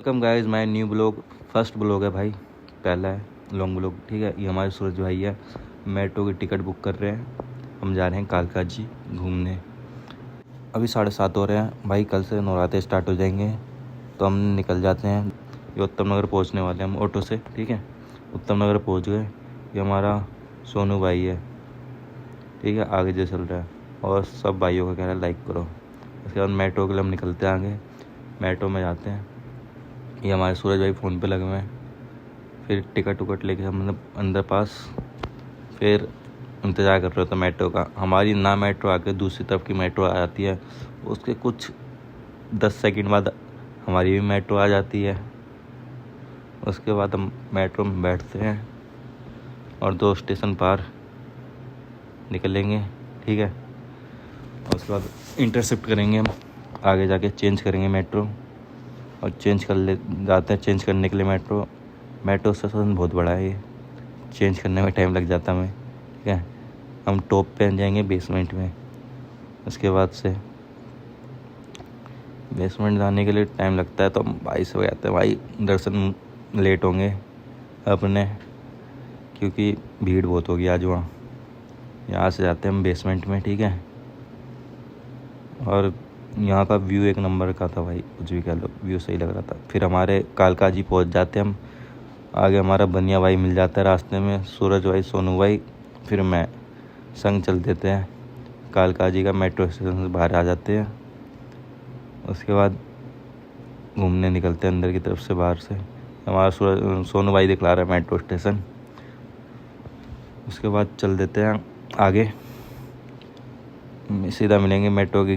Welcome guys my new blog. First blog है भाई, पहला है लॉन्ग ब्लॉग। ठीक है, ये हमारे सूरज भाई है, मेट्रो की टिकट बुक कर रहे हैं। हम जा रहे हैं कालका जी घूमने। अभी 7:30 हो रहे हैं भाई। कल से नवरात्रे स्टार्ट हो जाएंगे तो हम निकल जाते हैं। ये उत्तम नगर पहुँचने वाले हैं हम ऑटो से। ठीक है, उत्तम नगर पहुँच गए। ये हमारा सोनू भाई है। ठीक है, आगे जो चल रहा है और सब भाइयों का कह रहा है लाइक करो। उसके बाद मेट्रो के लिए हम निकलते हैं आगे। मेट्रो में जाते हैं। ये हमारे सूरज भाई फ़ोन पे लगे हुए हैं। फिर टिकट उकट लेके हम अंदर पास फिर इंतज़ार कर रहे होते मेट्रो का। हमारी ना मेट्रो आके दूसरी तरफ की मेट्रो आ जाती है। उसके कुछ 10 सेकंड बाद हमारी भी मेट्रो आ जाती है। उसके बाद हम मेट्रो में बैठते हैं और 2 स्टेशन पार निकलेंगे। ठीक है, और उसके बाद इंटरसेप्ट करेंगे हम, आगे जाके चेंज करेंगे मेट्रो और चेंज कर ले जाते हैं चेंज करने के लिए। मेट्रो स्टेशन बहुत बड़ा है, ये चेंज करने में टाइम लग जाता है हमें। ठीक है, हम टॉप पे जाएंगे बेसमेंट में। उसके बाद से बेसमेंट जाने के लिए टाइम लगता है तो हम भाई से जाते हैं। भाई दर्शन लेट होंगे अपने, क्योंकि भीड़ बहुत होगी आज वहाँ। यहाँ से जाते हैं हम बेसमेंट में। ठीक है, और यहाँ का व्यू एक नंबर का था भाई, कुछ भी कह लो, व्यू सही लग रहा था। फिर हमारे कालका जी पहुँच जाते हैं हम। आगे हमारा बनिया भाई मिल जाता है रास्ते में, सूरज भाई, सोनू भाई, फिर मैं संग चल देते हैं कालका जी का। मेट्रो स्टेशन से बाहर आ जाते हैं। उसके बाद घूमने निकलते हैं अंदर की तरफ से। बाहर से हमारा सोनू भाई दिखला रहा है मेट्रो स्टेशन। उसके बाद चल देते हैं आगे, सीधा मिलेंगे मेट्रो के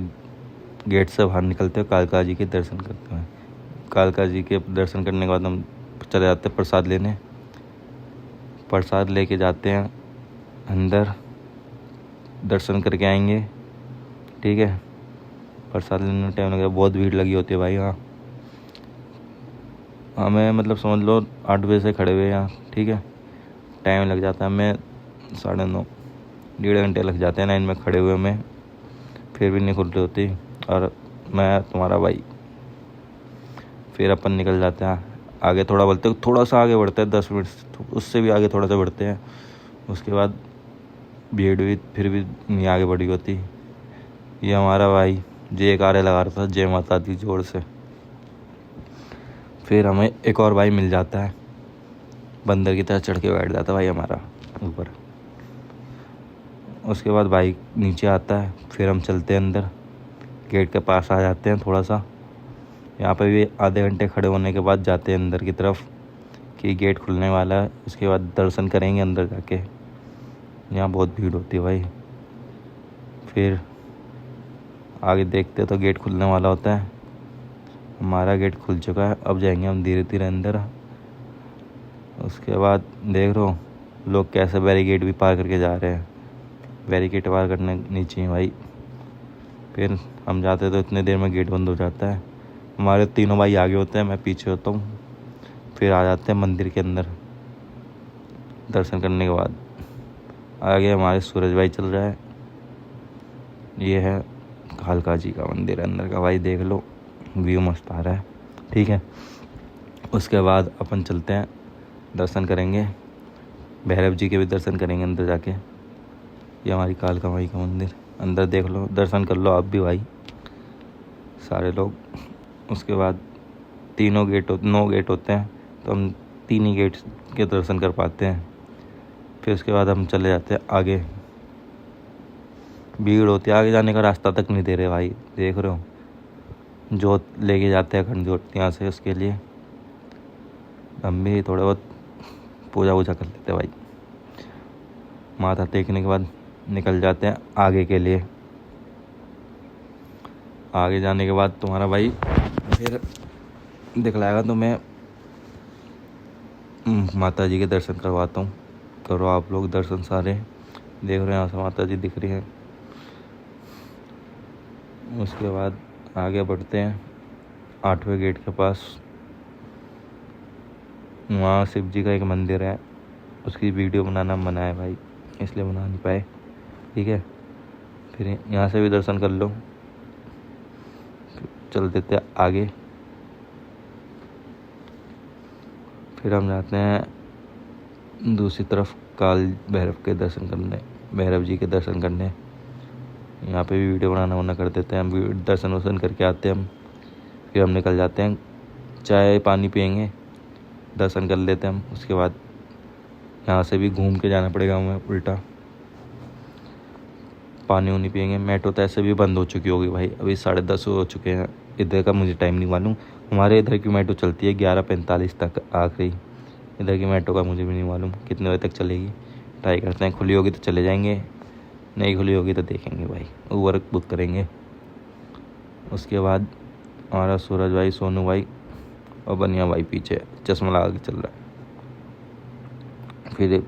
गेट से। बाहर निकलते हैं, कालका जी के दर्शन करते हैं। कालका जी के दर्शन करने के बाद हम चले जाते हैं प्रसाद लेने। प्रसाद लेके जाते हैं अंदर, दर्शन करके आएंगे। ठीक है, प्रसाद लेने में टाइम लगेगा, बहुत भीड़ लगी होती है भाई यहाँ। हमें मतलब समझ लो 8 बजे से खड़े हुए यहाँ। ठीक है, टाइम लग जाता है हमें 9:30, 1.5 घंटे लग जाते हैं लाइन में खड़े हुए में, फिर भी नहीं खुल रही होती। और मैं तुम्हारा भाई फिर अपन निकल जाते हैं आगे। थोड़ा सा आगे बढ़ते हैं, 10 मिनट उससे भी आगे थोड़ा सा बढ़ते हैं। उसके बाद भीड़ भी फिर भी नहीं आगे बढ़ी होती। ये हमारा भाई जयकारे लगा रहा था, जय माता दी जोर से। फिर हमें एक और भाई मिल जाता है, बंदर की तरह चढ़ के बैठ जाता है भाई हमारा ऊपर। उसके बाद भाई नीचे आता है, फिर हम चलते हैं अंदर, गेट के पास आ जाते हैं। थोड़ा सा यहाँ पे भी आधे घंटे खड़े होने के बाद जाते हैं अंदर की तरफ कि गेट खुलने वाला है। उसके बाद दर्शन करेंगे अंदर जाके। यहाँ बहुत भीड़ होती है भाई। फिर आगे देखते तो गेट खुलने वाला होता है। हमारा गेट खुल चुका है, अब जाएंगे हम धीरे धीरे अंदर। उसके बाद देख रहे हो लोग कैसे बैरिकेड भी पार करके जा रहे हैं। बैरिकेड पार करने नहीं चाहिए भाई। फिर हम जाते तो इतने देर में गेट बंद हो जाता है। हमारे तीनों भाई आगे होते हैं, मैं पीछे होता हूँ। फिर आ जाते हैं मंदिर के अंदर दर्शन करने के बाद। आगे हमारे सूरज भाई चल रहा है। ये है कालका जी का मंदिर अंदर का भाई, देख लो व्यू मस्त आ रहा है। ठीक है, उसके बाद अपन चलते हैं, दर्शन करेंगे, भैरव जी के भी दर्शन करेंगे अंदर जाके। ये हमारी कालका माई का मंदिर, अंदर देख लो, दर्शन कर लो आप भी भाई सारे लोग। उसके बाद 9 गेट होते हैं तो हम 3 ही गेट के दर्शन कर पाते हैं। फिर उसके बाद हम चले जाते हैं आगे। भीड़ होती है, आगे जाने का रास्ता तक नहीं दे रहे भाई, देख रहे हो। जोत लेके जाते हैं अखंड जोत यहाँ से, उसके लिए हम भी थोड़ा बहुत पूजा वूजा कर लेते हैं भाई। माथा टेकने के बाद निकल जाते हैं आगे के लिए। आगे जाने के बाद तुम्हारा भाई फिर दिखलाएगा तुम्हें, माता जी के दर्शन करवाता हूँ। करो आप लोग दर्शन सारे, देख रहे हैं यहाँ से माता जी दिख रही हैं। उसके बाद आगे बढ़ते हैं 8वें गेट के पास। वहाँ शिव जी का एक मंदिर है, उसकी वीडियो बनाना मना है भाई, इसलिए बना नहीं पाए। ठीक है, फिर यहाँ से भी दर्शन कर लो। चल देते आगे। फिर हम जाते हैं दूसरी तरफ काल भैरव के दर्शन करने, भैरव जी के दर्शन करने। यहाँ पे भी वीडियो बनाना कर देते हैं हम, दर्शन वर्शन करके आते हैं हम। फिर हम निकल जाते हैं, चाय पानी पियेंगे, दर्शन कर लेते हैं हम। उसके बाद यहाँ से भी घूम के जाना पड़ेगा हमें उल्टा, पानी वानी पियेंगे। मेट्रो तो ऐसे भी बंद हो चुकी होगी भाई, अभी 10:30 हो चुके हैं। इधर का मुझे टाइम नहीं मालूम, हमारे इधर की मेट्रो चलती है 11:45 तक आखिरी। इधर की मेट्रो का मुझे भी नहीं मालूम कितने बजे तक चलेगी। ट्राई करते हैं, खुली होगी तो चले जाएंगे, नहीं खुली होगी तो देखेंगे भाई, ऊबर बुक करेंगे। उसके बाद हमारा सूरज भाई, सोनू भाई और बनिया भाई पीछे चश्मा लगा के चल रहा है। फिर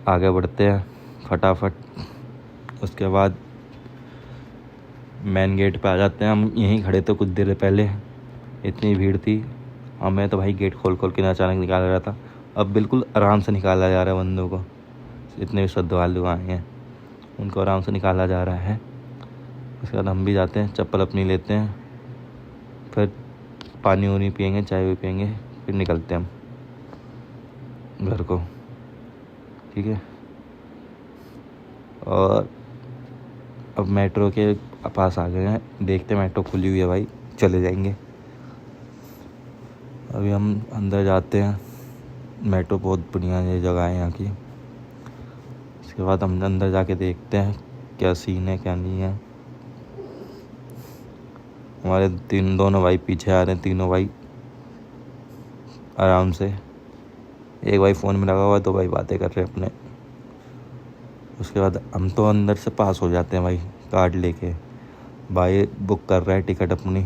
आगे बढ़ते हैं फटाफट। उसके बाद मेन गेट पे आ जाते हैं हम। यहीं खड़े थे कुछ देर पहले, इतनी भीड़ थी, हमें तो भाई गेट खोल के ना अचानक निकाला रहा था। अब बिल्कुल आराम से निकाला जा रहा है बंदों को, इतने भी श्रद्धालु आए हैं उनको आराम से निकाला जा रहा है। उसके बाद हम भी जाते हैं, चप्पल अपनी लेते हैं, फिर पानी वानी पियेंगे, चाय भी पियेंगे, फिर निकलते हैं हम घर को। ठीक है, और अब मेट्रो के पास आ गए हैं, देखते हैं मेट्रो खुली हुई है भाई, चले जाएंगे। अभी हम अंदर जाते हैं, मेट्रो बहुत बढ़िया ये जगह है यहाँ की। उसके बाद हम अंदर जाके देखते हैं क्या सीन है क्या नहीं है। हमारे दोनों भाई पीछे आ रहे हैं, तीनों भाई आराम से। एक भाई फ़ोन में लगा हुआ है, दो भाई बातें कर रहे हैं अपने। उसके बाद हम तो अंदर से पास हो जाते हैं भाई, कार्ड लेके। भाई बुक कर रहा है टिकट अपनी,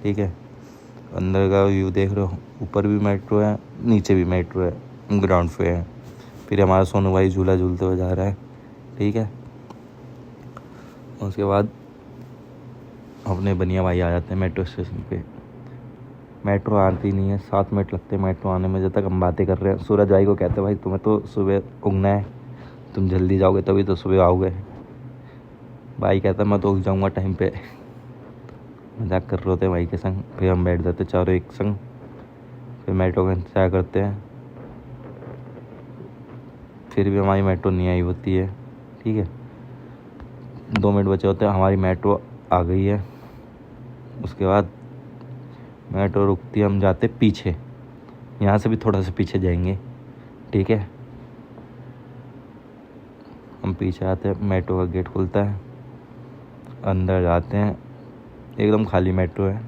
ठीक है। अंदर का व्यू देख रहे हो, ऊपर भी मेट्रो है, नीचे भी मेट्रो है, ग्राउंड पे है। फिर हमारा सोनू भाई झूला झूलते हुए जा रहा है, ठीक है। उसके बाद अपने बनिया भाई आ जाते हैं मेट्रो स्टेशन पे। मेट्रो आती नहीं है, 7 मिनट लगते हैं मेट्रो आने में। जब तक हम बातें कर रहे हैं, सूरज भाई को कहते हैं भाई तुम्हें तो सुबह उगना है, तुम जल्दी जाओगे तभी तो सुबह आओगे। भाई कहता मैं तो उग जाऊँगा टाइम पे। मजाक कर रहे होते हैं भाई के संग। फिर हम बैठ जाते चारों एक संग, फिर मेट्रो का इंतजार करते हैं। फिर भी हमारी मेट्रो नहीं आई होती है, ठीक है। 2 मिनट बचे होते हैं, हमारी मेट्रो आ गई है। उसके बाद मेट्रो रुकती है, हम जाते पीछे, यहाँ से भी थोड़ा सा पीछे जाएंगे, ठीक है। हम पीछे आते हैं, मेट्रो का गेट खुलता है, अंदर जाते हैं। एकदम खाली मेट्रो है,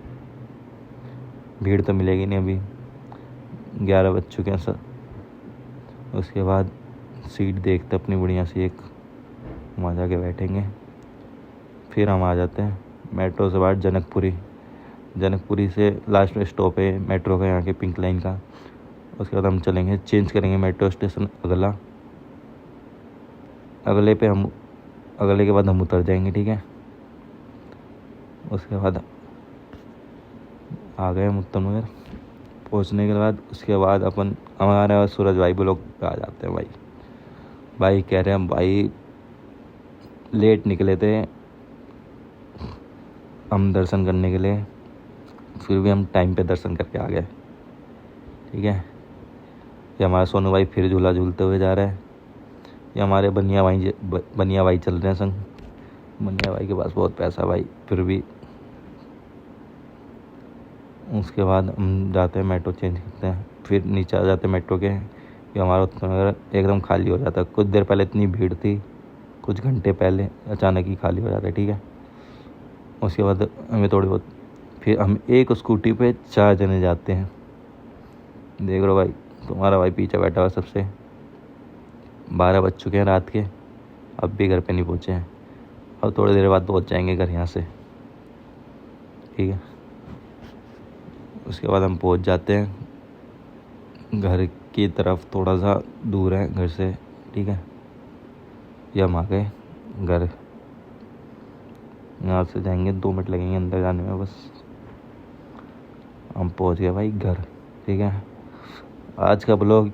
भीड़ तो मिलेगी नहीं, अभी 11 बज चुके हैं सर। उसके बाद सीट देखते अपनी बढ़िया सी एक, वहाँ जाके बैठेंगे। फिर हम आ जाते हैं मेट्रो से बाहर जनकपुरी। जनकपुरी से लास्ट में स्टॉप है मेट्रो का, यहाँ के पिंक लाइन का। उसके बाद हम चलेंगे, चेंज करेंगे मेट्रो स्टेशन अगले के बाद हम उतर जाएंगे, ठीक है। उसके बाद आ गए हम उत्तम नगर। पहुँचने के बाद उसके बाद अपन हमारे सूरज भाई लोग आ जाते हैं। भाई कह रहे हैं भाई लेट निकले थे हम दर्शन करने के लिए, फिर भी हम टाइम पे दर्शन करके आ गए, ठीक है। ये हमारा सोनू भाई फिर झूला झूलते हुए जा रहा है। ये हमारे बनिया भाई चल रहे हैं संग। बनिया भाई के पास बहुत पैसा भाई, फिर भी। उसके बाद हम जाते हैं मेट्रो चेंज करते हैं, फिर नीचे आ जाते हैं मेट्रो के। ये हमारा उत्तम एकदम खाली हो जाता है। कुछ देर पहले इतनी भीड़ थी, कुछ घंटे पहले अचानक ही खाली हो जाता है, ठीक है। उसके बाद हमें थोड़ी बहुत, फिर हम एक स्कूटी पे 4 जने जाते हैं। देख लो भाई, तुम्हारा भाई पीछे बैठा हुआ सबसे। 12 बज चुके हैं रात के, अब भी घर पे नहीं पहुँचे हैं। अब थोड़ी देर बाद पहुँच जाएंगे घर यहाँ से, ठीक है। उसके बाद हम पहुँच जाते हैं घर की तरफ, थोड़ा सा दूर है घर से, ठीक है। ये हम आ गए घर, यहाँ से जाएंगे 2 मिनट लगेंगे अंदर जाने में बस। हम पहुँच गए भाई घर, ठीक है। आज का ब्लॉग